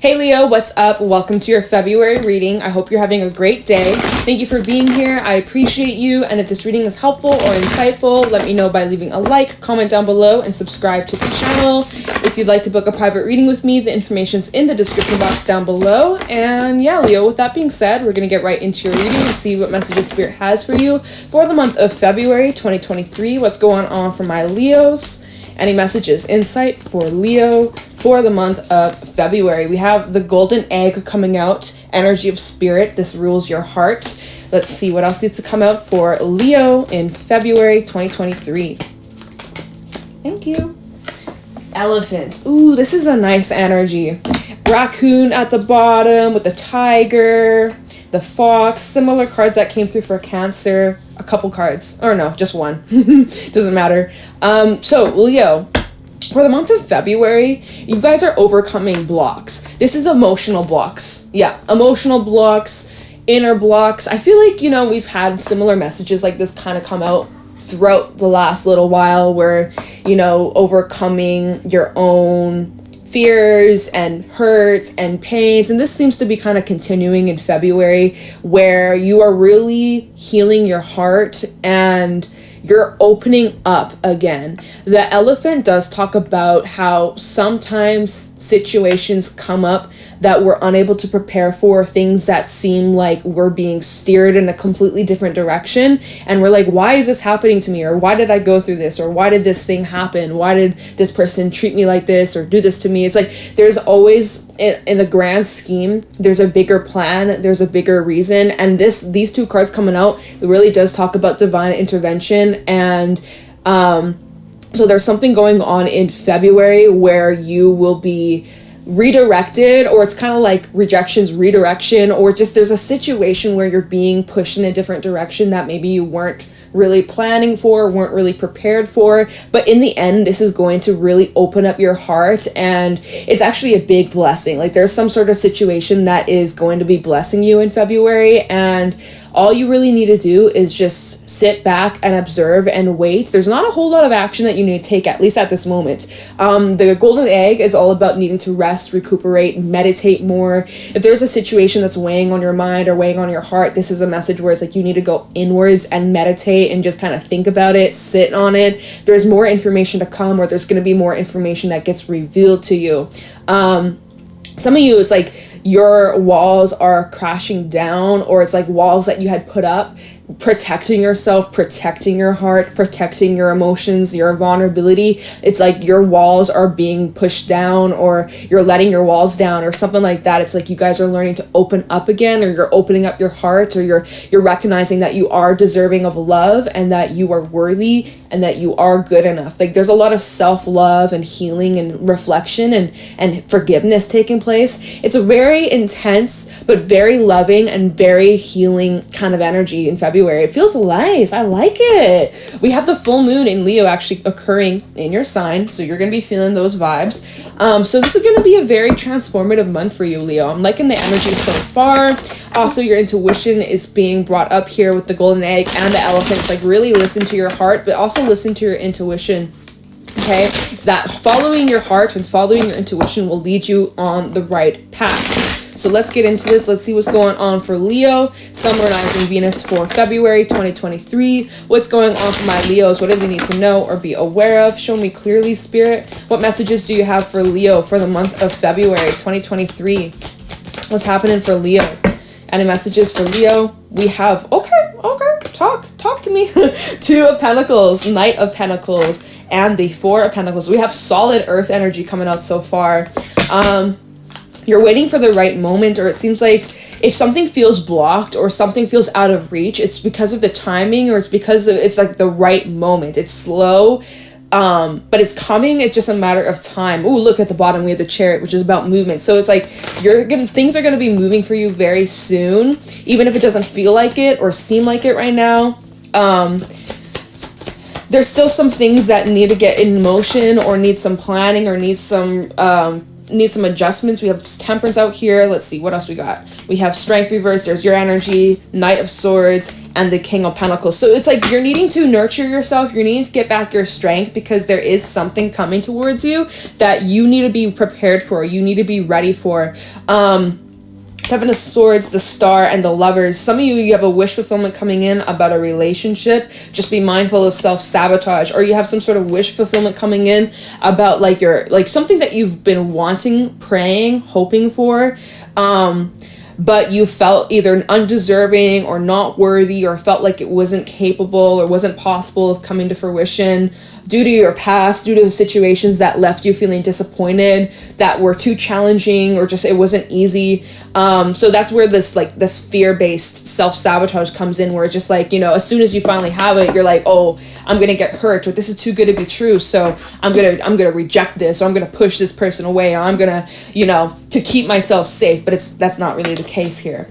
Hey Leo, what's up? Welcome to your February reading. I hope you're having a great day. Thank you for being here. I appreciate you. And if this reading is helpful or insightful, let me know by leaving a like, comment down below, and subscribe to the channel. If you'd like to book a private reading with me, the information's in the description box down below. And yeah, Leo, with that being said, we're going to get right into your reading and see what messages Spirit has for you for the month of February 2023. What's going on for my Leos? Any messages, insight for Leo for the month of February? We have the golden egg coming out, energy of spirit. This rules your heart. Let's see what else needs to come out for Leo in February 2023. Thank you. Elephant. Ooh, this is a nice energy. Raccoon at the bottom with the tiger, the fox, similar cards that came through for Cancer. A couple cards, or no, just one. Doesn't matter. So Leo, for the month of February, you guys are overcoming blocks. This is emotional blocks. Yeah, emotional blocks, inner blocks. I feel like, we've had similar messages like this kind of come out throughout the last little while where, overcoming your own fears and hurts and pains, and this seems to be kind of continuing in February, where you are really healing your heart and you're opening up again. The elephant does talk about how sometimes situations come up that we're unable to prepare for, things that seem like we're being steered in a completely different direction, and we're like, why is this happening to me? Or why did I go through this? Or why did this thing happen? Why did this person treat me like this or do this to me? It's like there's always, in the grand scheme, there's a bigger plan, there's a bigger reason, and these two cards coming out, it really does talk about divine intervention. And so there's something going on in February where you will be redirected, or it's kind of like rejection's redirection, or just there's a situation where you're being pushed in a different direction that maybe you weren't really planning for, weren't really prepared for, but in the end this is going to really open up your heart, and it's actually a big blessing. Like there's some sort of situation that is going to be blessing you in February, and all you really need to do is just sit back and observe and wait. There's not a whole lot of action that you need to take, at least at this moment. The golden egg is all about needing to rest, recuperate, meditate more. If there's a situation that's weighing on your mind or weighing on your heart, this is a message where it's like you need to go inwards and meditate and just kind of think about it, sit on it. There's more information to come, or there's going to be more information that gets revealed to you. Some of you, it's like your walls are crashing down, or it's like walls that you had put up, protecting yourself, protecting your heart, protecting your emotions, your vulnerability. It's like your walls are being pushed down, or you're letting your walls down, or something like that. It's like you guys are learning to open up again, or you're opening up your heart, or you're recognizing that you are deserving of love, and that you are worthy, and that you are good enough. Like there's a lot of self-love and healing and reflection and forgiveness taking place. It's a very intense but very loving and very healing kind of energy in February. It feels nice. I like it. We have the full moon in Leo actually occurring in your sign, so you're going to be feeling those vibes. So this is going to be a very transformative month for you, Leo. I'm liking the energy so far. Also, your intuition is being brought up here with the golden egg and the elephants. Like really listen to your heart, but also listen to your intuition. Okay, that following your heart and following your intuition will lead you on the right path. So let's get into this. Let's see what's going on for Leo, Sun, Moon, Rising, Venus for February 2023. What's going on for my Leos? What do they need to know or be aware of? Show me clearly, Spirit. What messages do you have for Leo for the month of February 2023? What's happening for Leo? Any messages for Leo? We have, okay, talk to me. Two of Pentacles, Knight of Pentacles, and the Four of Pentacles. We have solid earth energy coming out so far. You're waiting for the right moment, or it seems like if something feels blocked or something feels out of reach, it's because of the timing, or it's because it's like the right moment. It's slow, but it's coming. It's just a matter of time. Ooh, look at the bottom. We have the Chariot, which is about movement. So it's like things are gonna be moving for you very soon, even if it doesn't feel like it or seem like it right now. There's still some things that need to get in motion, or need some planning, or need some need some adjustments. We have Temperance out here. Let's see, what else we got? We have Strength reversed. There's your energy, Knight of Swords, and the King of Pentacles. So it's like you're needing to nurture yourself. You're needing to get back your strength because there is something coming towards you that you need to be prepared for. You need to be ready for. Seven of Swords, the Star, and the Lovers. Some of you have a wish fulfillment coming in about a relationship. Just be mindful of self-sabotage. Or you have some sort of wish fulfillment coming in about like your, like something that you've been wanting, praying, hoping for. But you felt either undeserving or not worthy, or felt like it wasn't capable or wasn't possible of coming to fruition due to your past, due to situations that left you feeling disappointed, that were too challenging, or just it wasn't easy. So that's where this fear-based self-sabotage comes in, where it's just like, you know, as soon as you finally have it, you're like, oh, I'm gonna get hurt, or this is too good to be true, so I'm gonna reject this, or I'm gonna push this person away, or I'm gonna, you know, to keep myself safe. But that's not really the case here.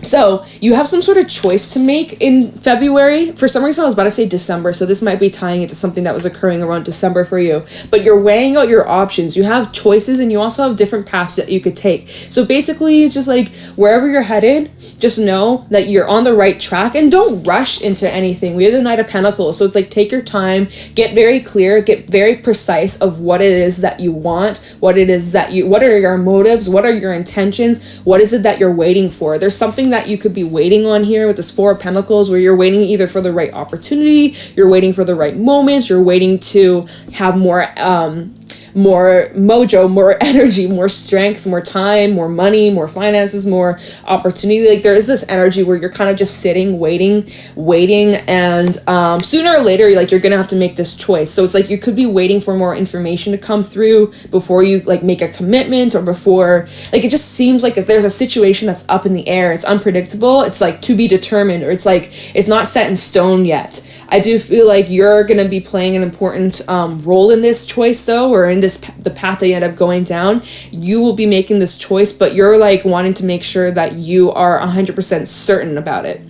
So you have some sort of choice to make in February. For some reason, I was about to say December, so this might be tying it to something that was occurring around December for you. But you're weighing out your options. You have choices, and you also have different paths that you could take. So basically, it's just like wherever you're headed, just know that you're on the right track, and don't rush into anything. We have the Knight of Pentacles, so it's like take your time, get very clear, get very precise of what it is that you want, what it is that what are your motives, what are your intentions, what is it that you're waiting for. There's something that you could be waiting on here with this Four of Pentacles, where you're waiting either for the right opportunity, you're waiting for the right moments, you're waiting to have more mojo, more energy, more strength, more time, more money, more finances, more opportunity. Like there is this energy where you're kind of just sitting, waiting, and sooner or later, like you're gonna have to make this choice. So it's like you could be waiting for more information to come through before you like make a commitment, or before, like it just seems like if there's a situation that's up in the air, it's unpredictable, it's like to be determined, or it's like it's not set in stone yet. I do feel like you're going to be playing an important role in this choice, though, or in the path that you end up going down. You will be making this choice, but you're like wanting to make sure that you are 100% certain about it.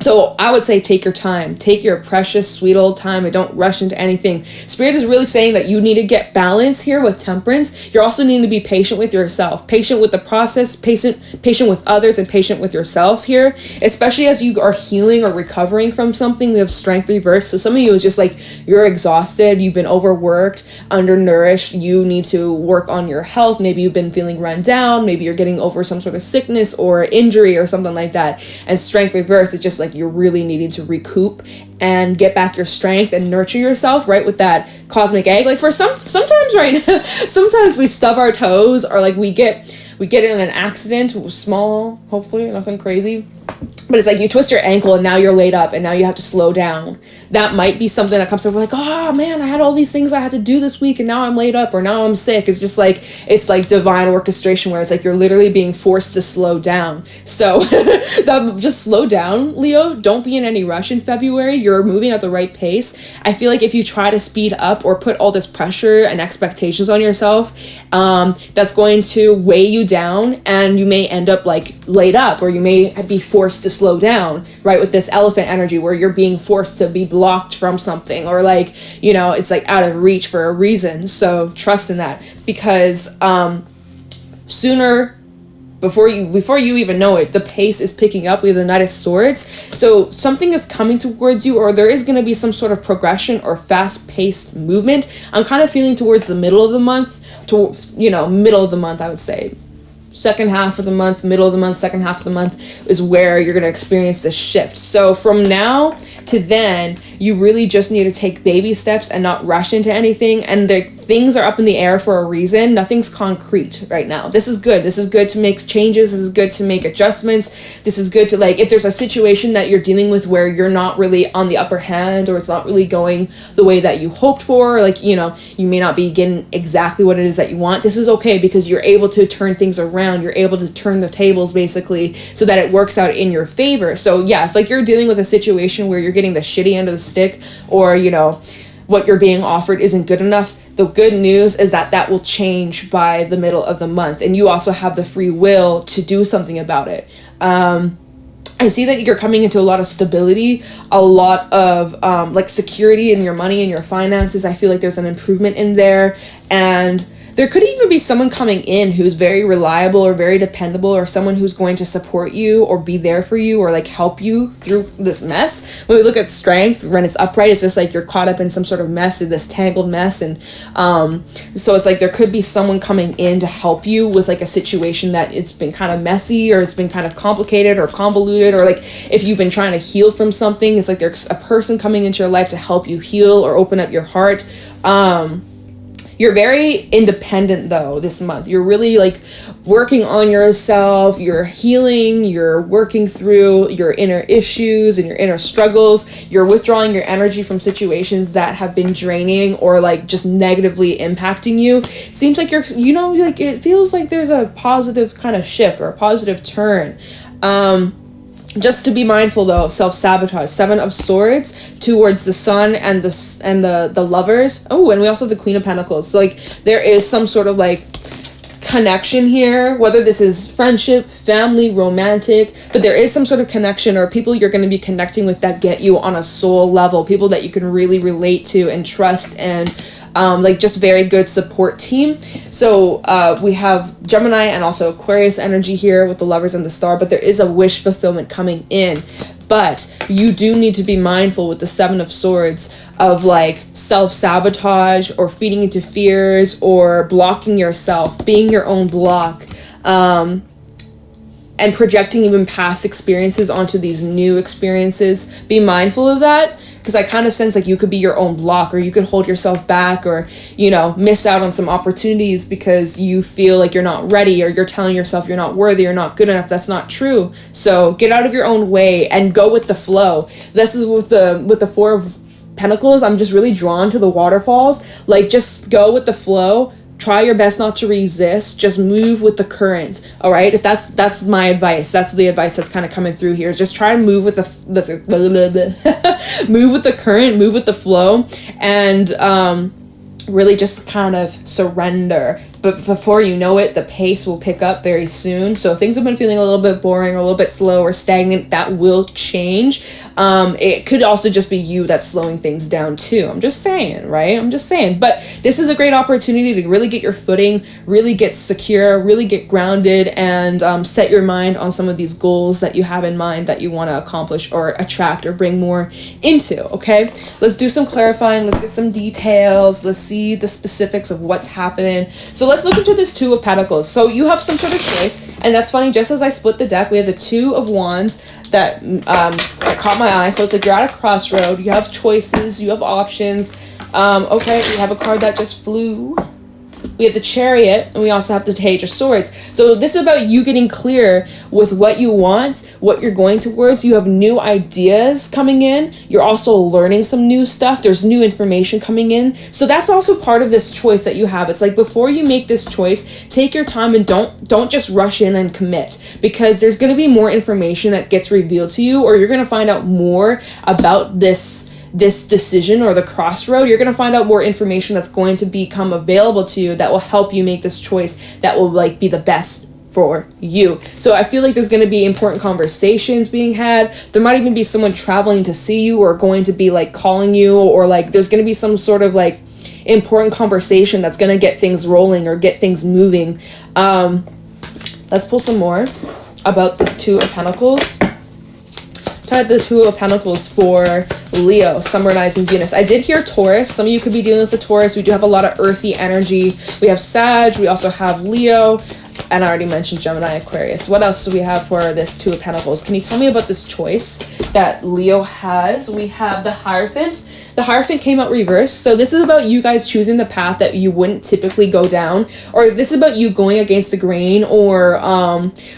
So I would say take your time, take your precious, sweet old time, and don't rush into anything. Spirit is really saying that you need to get balance here with Temperance. You're also needing to be patient with yourself, patient with the process, patient with others, and patient with yourself here, especially as you are healing or recovering from something. We have Strength reversed. So some of you is just like you're exhausted, you've been overworked, undernourished, you need to work on your health. Maybe you've been feeling run down, maybe you're getting over some sort of sickness or injury or something like that. And Strength reversed is just like you're really needing to recoup and get back your strength and nurture yourself, right, with that cosmic egg. Like for sometimes, right, sometimes we stub our toes, or like we get in an accident, small, hopefully nothing crazy, but it's like you twist your ankle and now you're laid up and now you have to slow down. That might be something that comes up like, oh man, I had all these things I had to do this week and now I'm laid up, or now I'm sick. It's just like, it's like divine orchestration, where it's like you're literally being forced to slow down. So just slow down, Leo. Don't be in any rush in February. You're moving at the right pace. I feel like if you try to speed up or put all this pressure and expectations on yourself, that's going to weigh you down, and you may end up like laid up, or you may be forced to slow down, right, with this elephant energy where you're being forced to be blocked from something, or like, you know, it's like out of reach for a reason. So trust in that, because sooner, before you even know it, the pace is picking up. We have the Knight of Swords. So something is coming towards you, or there is going to be some sort of progression or fast-paced movement. I'm kind of feeling towards the middle of the month, middle of the month, I would say. Second half of the month, middle of the month, second half of the month is where you're going to experience this shift. So from now to then, you really just need to take baby steps and not rush into anything. And the things are up in the air for a reason. Nothing's concrete right now. This is good. This is good to make changes. This is good to make adjustments. This is good to, like, if there's a situation that you're dealing with where you're not really on the upper hand, or it's not really going the way that you hoped for, or like, you know, you may not be getting exactly what it is that you want. This is okay, because you're able to turn things around. You're able to turn the tables basically so that it works out in your favor. So yeah, if like you're dealing with a situation where you're getting the shitty end of the stick, or, you know, what you're being offered isn't good enough, the good news is that that will change by the middle of the month, and you also have the free will to do something about it. I see that you're coming into a lot of stability, a lot of like security in your money and your finances. I feel like there's an improvement in there, and there could even be someone coming in who's very reliable or very dependable, or someone who's going to support you or be there for you or like help you through this mess. When we look at strength, when it's upright, it's just like you're caught up in some sort of mess, this tangled mess. And so it's like there could be someone coming in to help you with like a situation that it's been kind of messy, or it's been kind of complicated or convoluted, or like if you've been trying to heal from something, it's like there's a person coming into your life to help you heal or open up your heart. You're very independent though this month. You're really like working on yourself, you're healing, you're working through your inner issues and your inner struggles. You're withdrawing your energy from situations that have been draining or like just negatively impacting you. It seems like you're, you know, like it feels like there's a positive kind of shift or a positive turn. Just to be mindful though of self-sabotage. 7 of Swords towards the Sun and the Lovers. Oh, and we also have the Queen of Pentacles. So like there is some sort of like connection here, whether this is friendship, family, romantic, but there is some sort of connection or people you're going to be connecting with that get you on a soul level, people that you can really relate to and trust, and like just very good support team. So we have Gemini and also Aquarius energy here with the Lovers and the Star, but there is a wish fulfillment coming in. But you do need to be mindful with the 7 of Swords of like self-sabotage or feeding into fears or blocking yourself, being your own block, and projecting even past experiences onto these new experiences. Be mindful of that, because I kind of sense like you could be your own block, or you could hold yourself back, or, you know, miss out on some opportunities because you feel like you're not ready, or you're telling yourself you're not worthy or not good enough. That's not true. So get out of your own way and go with the flow. This is with the 4 of Pentacles. I'm just really drawn to the waterfalls. Like, just go with the flow. Try your best not to resist. Just move with the current. All right. If that's my advice. That's the advice that's kind of coming through here. Just try and move with move with the current, move with the flow, and really just kind of surrender. But before you know it, the pace will pick up very soon. So if things have been feeling a little bit boring or a little bit slow or stagnant, that will change. It could also just be you that's slowing things down too. I'm just saying, right? I'm just saying. But this is a great opportunity to really get your footing, really get secure, really get grounded, and set your mind on some of these goals that you have in mind that you want to accomplish or attract or bring more into, okay? Let's do some clarifying. Let's get some details. Let's see the specifics of what's happening. So let's look into this 2 of Pentacles. So you have some sort of choice, and that's funny. Just as I split the deck, we have the 2 of Wands that caught my eye. So it's like you're at a crossroad. You have choices. You have options. Okay, we have a card that just flew. We have the Chariot, and we also have the Page of Swords. So this is about you getting clear with what you want, what you're going towards. You have new ideas coming in. You're also learning some new stuff. There's new information coming in. So that's also part of this choice that you have. It's like before you make this choice, take your time and don't just rush in and commit, because there's going to be more information that gets revealed to you, or you're going to find out more about this decision or the crossroad. You're going to find out more information that's going to become available to you that will help you make this choice that will like be the best for you. So I feel like there's going to be important conversations being had. There might even be someone traveling to see you, or going to be like calling you, or like there's going to be some sort of like important conversation that's going to get things rolling or get things moving. Let's pull some more about this 2 of Pentacles. Tried the 2 of Pentacles for Leo, Sun, Rising, Venus. I did hear Taurus. Some of you could be dealing with the Taurus. We do have a lot of earthy energy. We have Sag. We also have Leo. And I already mentioned Gemini, Aquarius. What else do we have for this 2 of Pentacles? Can you tell me about this choice that Leo has? We have the Hierophant. The Hierophant came out reversed. So this is about you guys choosing the path that you wouldn't typically go down. Or this is about you going against the grain, or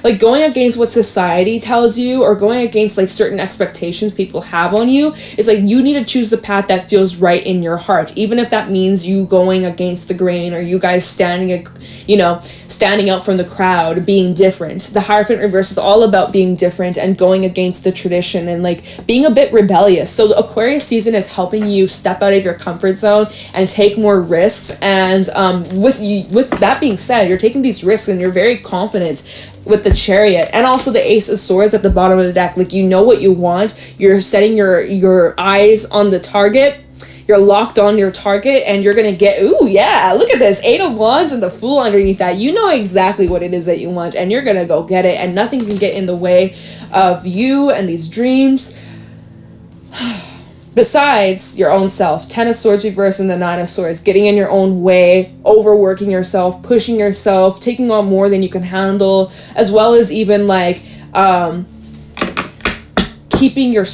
like going against what society tells you, or going against like certain expectations people have on you. It's like you need to choose the path that feels right in your heart. Even if that means you going against the grain, or you guys standing out from the crowd, being different. The Hierophant reverse is all about being different and going against the tradition and like being a bit rebellious. So the Aquarius season is helping you step out of your comfort zone and take more risks. And with that being said, you're taking these risks and you're very confident. with the Chariot, and also the Ace of Swords at the bottom of the deck. Like, you know what you want. You're setting your eyes on the target. You're locked on your target, and you're gonna get, ooh, yeah, look at this, 8 of Wands and the Fool underneath that. You know exactly what it is that you want, and you're gonna go get it, and nothing can get in the way of you and these dreams. Besides your own self, 10 of Swords reverse and the 9 of Swords, getting in your own way, overworking yourself, pushing yourself, taking on more than you can handle, as well as even like keeping your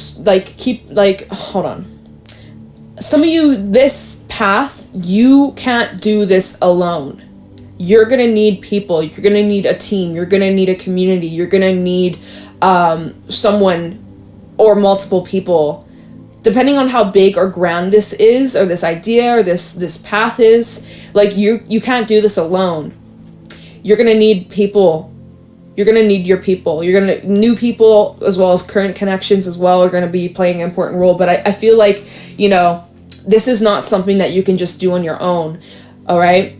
hold on. Some of you, this path, you can't do this alone. You're gonna need people. You're gonna need a team. You're gonna need a community. You're gonna need someone or multiple people, depending on how big or grand this is, or this idea, or this path is. Like, you can't do this alone. You're gonna need people. You're gonna need your people. New people, as well as current connections as well, are gonna be playing an important role. But I feel like, you know, this is not something that you can just do on your own. All right.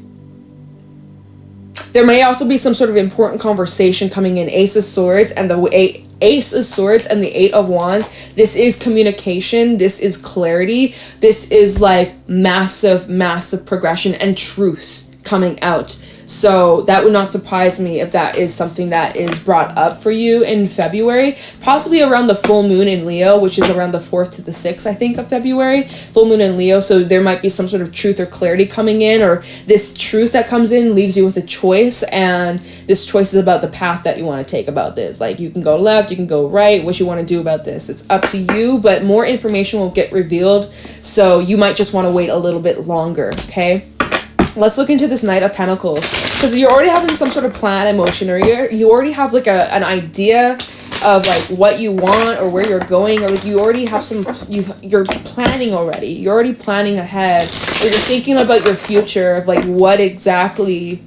There may also be some sort of important conversation coming in. Ace of Swords and the Ace of Swords and the 8 of Wands. This is communication. This is clarity. This is like massive progression and truth coming out. So that would not surprise me if that is something that is brought up for you in February, possibly around the full moon in Leo, which is around the 4th to the 6th, I think, of February, full moon in Leo. So there might be some sort of truth or clarity coming in, or this truth that comes in leaves you with a choice, and this choice is about the path that you want to take about this. Like, you can go left, you can go right, what you want to do about this. It's up to you, but more information will get revealed, so you might just want to wait a little bit longer, okay? Let's look into this Knight of Pentacles, because you're already having some sort of plan in motion, or you already have like an idea of like what you want or where you're going, or like you already have you're planning already. You're already planning ahead, or you're thinking about your future of like what exactly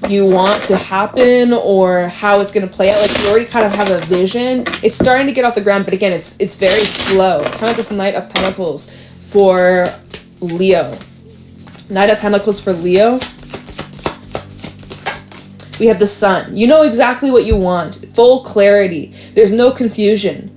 you want to happen or how it's going to play out. Like, you already kind of have a vision. It's starting to get off the ground, but again, it's very slow. Tell me this Knight of Pentacles for Leo. Knight of Pentacles for Leo. We have the Sun. You know exactly what you want. Full clarity. There's no confusion.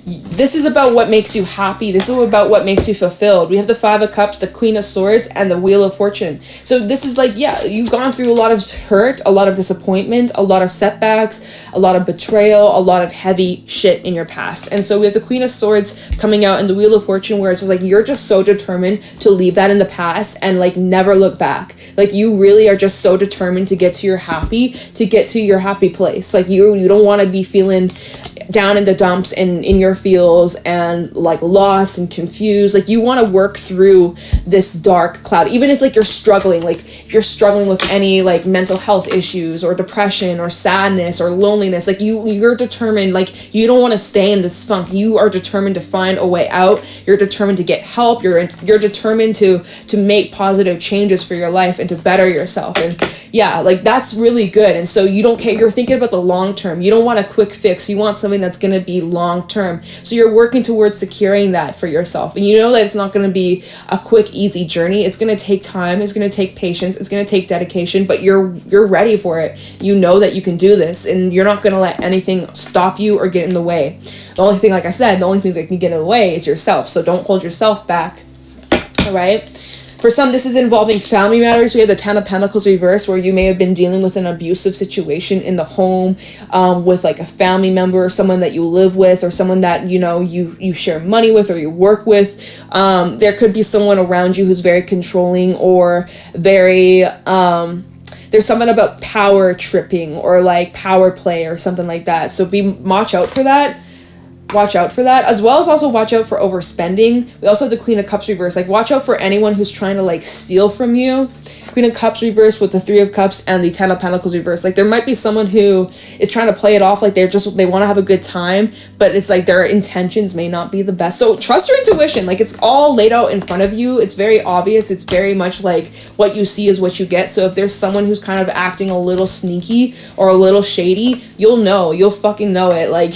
This is about what makes you happy. This is about what makes you fulfilled. We have the 5 of Cups, the Queen of Swords, and the Wheel of Fortune. So this is like, yeah, you've gone through a lot of hurt, a lot of disappointment, a lot of setbacks, a lot of betrayal, a lot of heavy shit in your past. And so we have the Queen of Swords coming out and the Wheel of Fortune, where it's just like, you're just so determined to leave that in the past and like never look back. Like, you really are just so determined to get to your happy place. Like, you don't want to be feeling down in the dumps and in your feels and like lost and confused. Like, you want to work through this dark cloud, even if like you're struggling with any like mental health issues or depression or sadness or loneliness. Like, you're determined. Like, you don't want to stay in this funk. You are determined to find a way out. You're determined to get help. You're determined to make positive changes for your life and to better yourself. And yeah, like, that's really good. And so you don't care. You're thinking about the long term. You don't want a quick fix. You want something that's going to be long term. So you're working towards securing that for yourself. And you know that it's not going to be a quick, easy journey. It's going to take time. It's going to take patience. It's going to take dedication, but you're ready for it. You know that you can do this, and you're not going to let anything stop you or get in the way. The only thing, like I said, the only things that can get in the way is yourself. So don't hold yourself back. All right. For some, this is involving family matters. We have the 10 of Pentacles reverse, where you may have been dealing with an abusive situation in the home, with like a family member, or someone that you live with, or someone that, you know, you share money with or you work with. There could be someone around you who's very controlling or very, there's something about power tripping or like power play or something like that. So watch out for that. Watch out for that, as well as also watch out for overspending. We also have the Queen of Cups reverse. Like, watch out for anyone who's trying to like steal from you. Queen of Cups reverse with the 3 of Cups and the 10 of Pentacles reverse. Like, there might be someone who is trying to play it off like they want to have a good time, but it's like their intentions may not be the best. So trust your intuition. Like, it's all laid out in front of you. It's very obvious. It's very much like what you see is what you get. So if there's someone who's kind of acting a little sneaky or a little shady, you'll fucking know it. Like,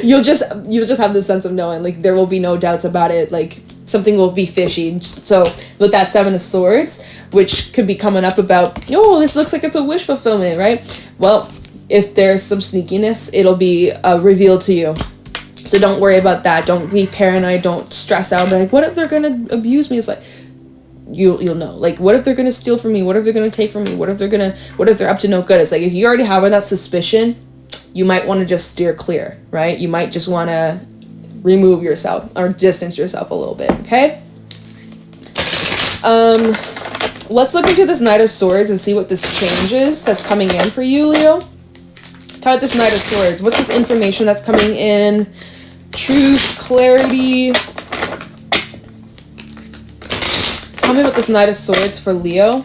you'll just have this sense of knowing. Like, there will be no doubts about it. Like, something will be fishy. So with that Seven of Swords, which could be coming up about, oh, this looks like it's a wish fulfillment, right? Well, if there's some sneakiness, it'll be revealed to you. So don't worry about that. Don't be paranoid. Don't stress out. Like, what if they're gonna abuse me? It's like, you'll know. Like, what if they're gonna steal from me? What if they're gonna take from me? What if they're up to no good? It's like, if you already have that suspicion, you might want to just steer clear, right? You might just want to remove yourself or distance yourself a little bit, okay? Let's look into this Knight of Swords and see what this change is that's coming in for you, Leo. Talk about this Knight of Swords. What's this information that's coming in? Truth, clarity. Tell me about this Knight of Swords for Leo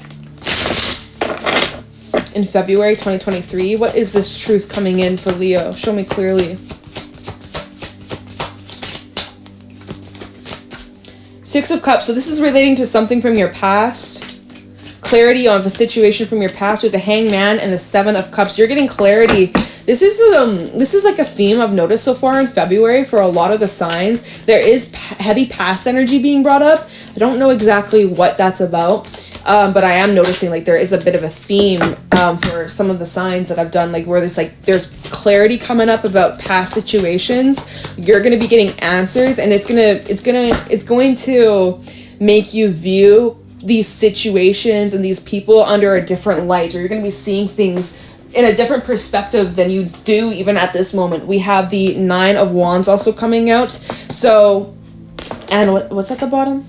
in February 2023. What is this truth coming in for Leo? Show me clearly. Six of Cups. So this is relating to something from your past. Clarity on a situation from your past with the Hangman and the Seven of Cups. You're getting clarity. This is like a theme I've noticed so far in February for a lot of the signs. There is heavy past energy being brought up. I don't know exactly what that's about, but I am noticing like there is a bit of a theme for some of the signs that I've done, like where there's clarity coming up about past situations. You're gonna be getting answers, and it's going to make you view these situations and these people under a different light, or you're going to be seeing things in a different perspective than you do even at this moment. We have the Nine of Wands also coming out. So, and what's at the bottom?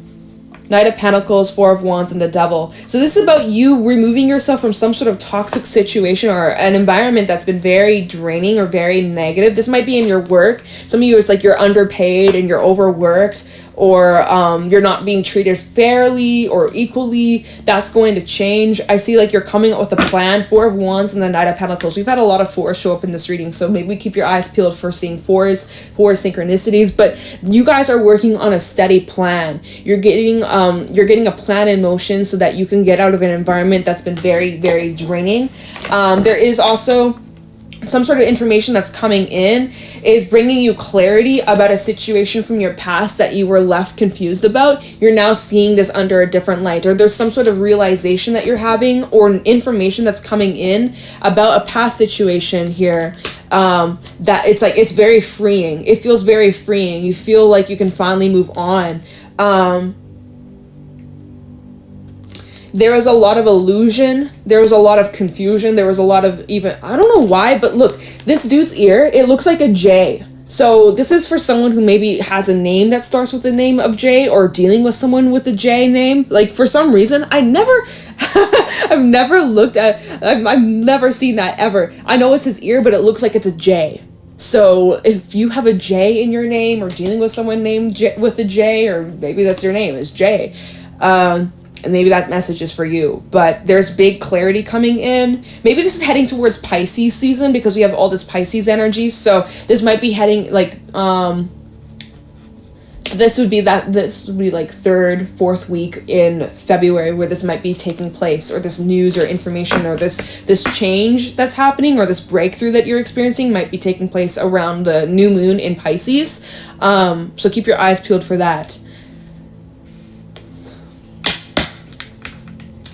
Knight of Pentacles, Four of Wands, and the Devil. So this is about you removing yourself from some sort of toxic situation or an environment that's been very draining or very negative. This might be in your work. Some of you, it's like you're underpaid and you're overworked, or you're not being treated fairly or equally. That's going to change. I see like you're coming up with a plan. Four of Wands and the Knight of Pentacles. We've had a lot of fours show up in this reading, so maybe keep your eyes peeled for seeing four synchronicities. But you guys are working on a steady plan. You're getting a plan in motion so that you can get out of an environment that's been very, very draining. There is also some sort of information that's coming in is bringing you clarity about a situation from your past that you were left confused about. You're now seeing this under a different light, or there's some sort of realization that you're having, or information that's coming in about a past situation here, that it's very freeing. It feels very freeing. You feel like you can finally move on. There was a lot of illusion. There was a lot of confusion. There was a lot of even, I don't know why, but look, this dude's ear, it looks like a J. So this is for someone who maybe has a name that starts with the name of J, or dealing with someone with a J name. Like, for some reason, I've never looked at, I've never seen that ever. I know it's his ear, but it looks like it's a J. So if you have a J in your name, or dealing with someone named with a J, or maybe that's your name is J, and maybe that message is for you. But there's big clarity coming in. Maybe this is heading towards Pisces season, because we have all this Pisces energy. So this might be heading like, so this would be like third, fourth week in February where this might be taking place, or this news or information, or this change that's happening, or this breakthrough that you're experiencing might be taking place around the new moon in Pisces. So keep your eyes peeled for that.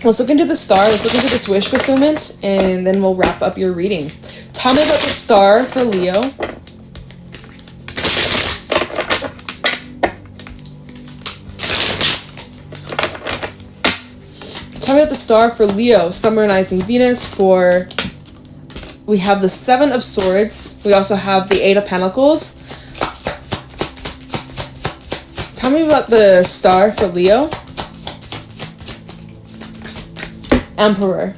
Let's look into the star. Let's look into this wish fulfillment, and then we'll wrap up your reading. Tell me about the star for Leo. Tell me about the star for Leo, summarizing Venus. We have the Seven of Swords. We also have the Eight of Pentacles. Tell me about the star for Leo. Emperor,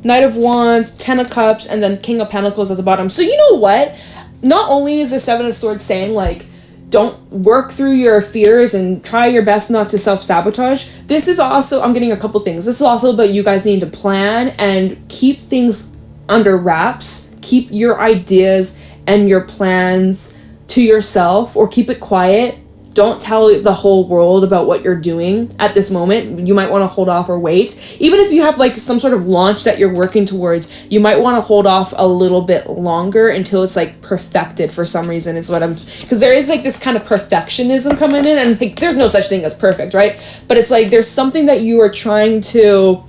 Knight of Wands, Ten of Cups, and then King of Pentacles at the bottom. So you know what? Not only is the Seven of Swords saying, like, don't work through your fears and try your best not to self-sabotage. This is also, I'm getting a couple things. This is also about you guys needing to plan and keep things under wraps. Keep your ideas and your plans to yourself, or keep it quiet. don't tell the whole world about what you're doing at this moment. You might want to hold off or wait. Even if you have like some sort of launch that you're working towards, you might want to hold off a little bit longer until it's like perfected for some reason. It's what I'm, because there is like this kind of perfectionism coming in, and like there's no such thing as perfect, right? But it's like there's something that you are trying to,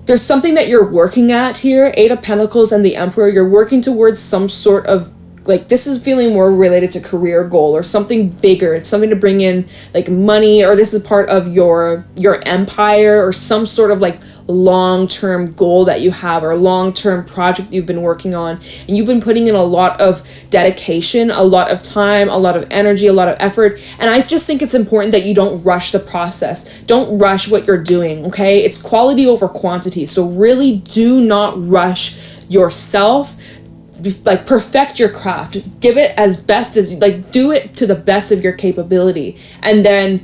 there's something that you're working at here. Eight of Pentacles and the Emperor, you're working towards some sort of, like, this is feeling more related to career goal or something bigger. It's something to bring in like money, or this is part of your empire, or some sort of like long-term goal that you have, or long-term project you've been working on, and you've been putting in a lot of dedication, a lot of time, a lot of energy, a lot of effort. And I just think it's important that you don't rush the process. Don't rush what you're doing, okay? It's quality over quantity. So really do not rush yourself. Like, perfect your craft, give it as best as, like, do it to the best of your capability, and then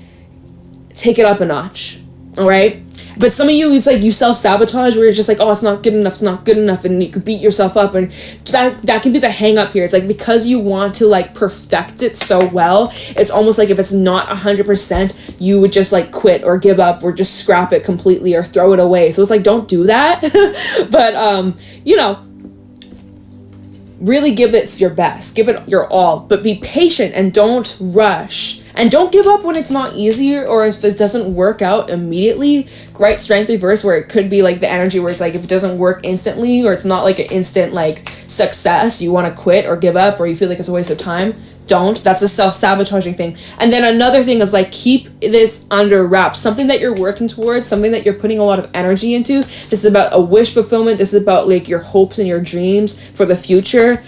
take it up a notch. All right. But some of you, it's like you self-sabotage, where you're just like, oh, it's not good enough, and you could beat yourself up, and that can be the hang up here. It's like, because you want to like perfect it so well, it's almost like if it's not 100%, you would just like quit or give up or just scrap it completely or throw it away. So it's like, don't do that. But you know, really give it your best, give it your all, but be patient and don't rush. And don't give up when it's not easy, or if it doesn't work out immediately. Right? Strength reverse, where it could be like the energy where it's like, if it doesn't work instantly, or it's not like an instant like success, you want to quit or give up, or you feel like it's a waste of time. Don't. That's a self-sabotaging thing. And then another thing is like, keep this under wraps. Something that you're working towards, something that you're putting a lot of energy into. This is about a wish fulfillment. This is about like your hopes and your dreams for the future.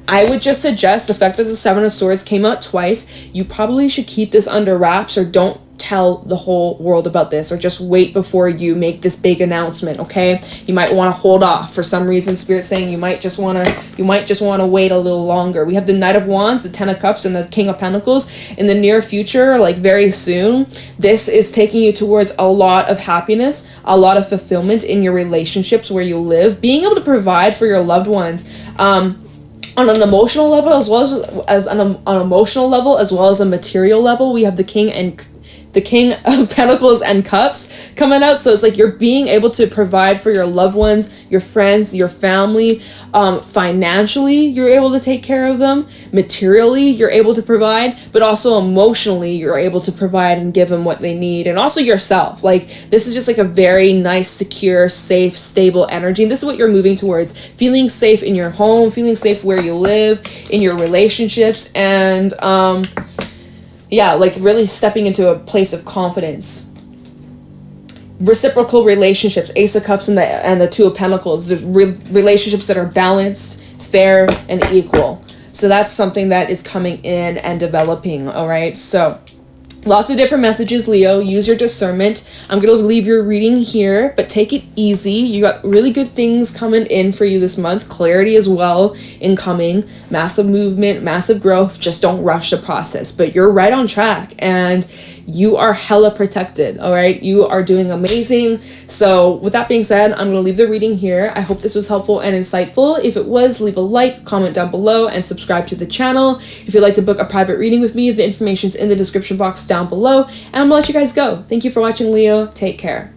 I would just suggest, the fact that the Seven of Swords came out twice, you probably should keep this under wraps, or don't tell the whole world about this, or just wait before you make this big announcement. Okay, you might want to hold off for some reason. Spirit's saying you might just want to wait a little longer. We have the Knight of Wands, the Ten of Cups, and the King of Pentacles in the near future, like very soon. This is taking you towards a lot of happiness, a lot of fulfillment in your relationships where you live, being able to provide for your loved ones, on an emotional level, as well as on an emotional level, as well as a material level. We have the King of Pentacles and Cups coming out. So it's like you're being able to provide for your loved ones, your friends, your family. Financially, you're able to take care of them. Materially, you're able to provide, but also emotionally, you're able to provide and give them what they need. And also yourself. Like, this is just like a very nice, secure, safe, stable energy. And this is what you're moving towards. Feeling safe in your home, feeling safe where you live, in your relationships, and yeah, like really stepping into a place of confidence. Reciprocal relationships, Ace of Cups and the Two of Pentacles, relationships that are balanced, fair, and equal. So that's something that is coming in and developing. All right, so lots of different messages, Leo. Use your discernment. I'm going to leave your reading here, but take it easy. You got really good things coming in for you this month. Clarity as well incoming. Massive movement, massive growth. Just don't rush the process. But you're right on track, and you are hella protected, all right? You are doing amazing. So with that being said, I'm going to leave the reading here. I hope this was helpful and insightful. If it was, leave a like, comment down below, and subscribe to the channel. If you'd like to book a private reading with me, the information's in the description box down below. And I'm going to let you guys go. Thank you for watching, Leo. Take care.